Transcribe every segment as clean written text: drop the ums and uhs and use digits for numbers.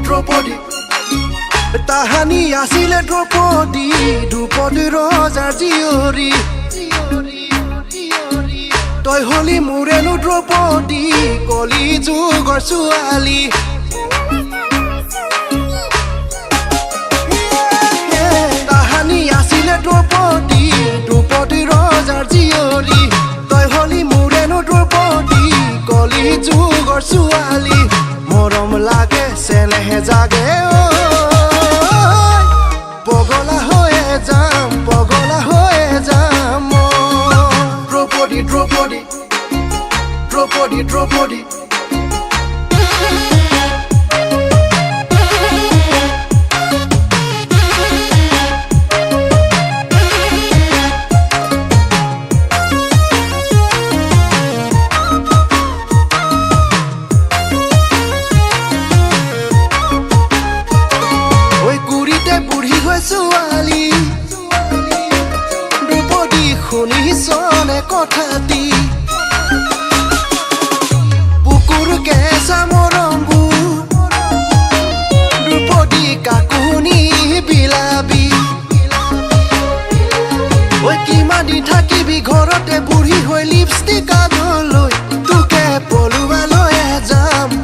দ্ৰৌপদী তাহানি আসিলে দ্ৰৌপদী ৰজাৰ জীয়ৰী তই হলি মোৰেনো দ্ৰৌপদী কলি যুগৰ ছোৱালী তাহানি আসিলে দ্ৰৌপদী ৰজাৰ জীয়ৰী তই হলি মোৰেনো দ্ৰৌপদী কলি যুগৰ ছোৱালী মৰম লাগে চেনেহে জাগে পগলা হয়ে যাম দ্ৰৌপদী ছোৱালী দ্ৰৌপদী শুনিছনে কথাটি বুকুৰ কেঁচা মৰমবোৰ দ্ৰৌপদী কাকুনি বিলাবি ঐ কিমান দিন থাকিবি ঘৰতে বুঢ়ী হৈ লিপষ্টিক লৈ তোকে পলুৱালৈ যাম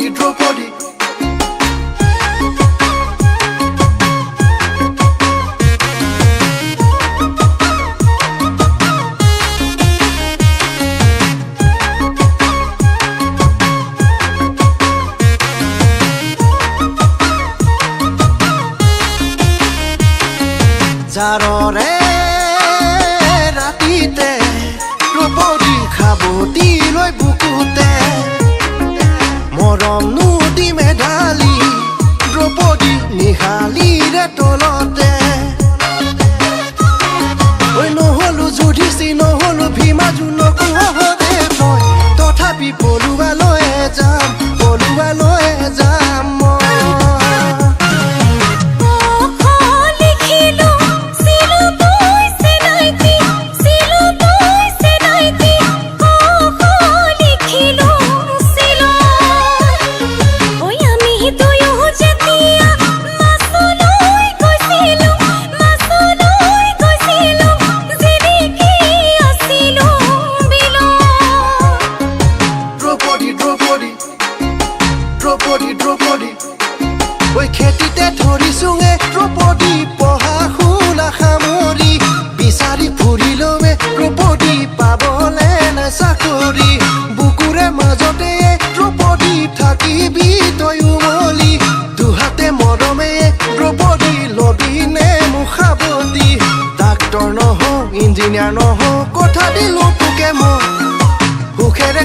দ্ৰৌপদী জাৰৰে ৰাতিতে দ্ৰৌপদী খাবতি লৈ বুকুতে মৰম নুদি মেধালি দ্ৰৌপদী নিহালিৰে তলতে ঐ নহলো যুধিষ্ঠিৰ নহলো ভীমা জোনকো সহদেৱ মই তথাপি পলুৱালৈ যাম দ্ৰৌপদী ঐ খেতিতে ধৰিছোঙে দ্ৰৌপদী পঢ়া শুনা সামৰি বিচাৰি ফুৰিলৱে দ্ৰৌপদী পাবলে নাই চাকৰি বুকুৰে মাজতে দ্ৰৌপদী থাকিবি তই উমলি দুহাতে মৰমে দ্ৰৌপদী লবিনে মুখাৱতী ডাক্তৰ নহওঁ ইঞ্জিনিয়াৰ নহওঁ কথা দিলো তোকে মই সুখেৰে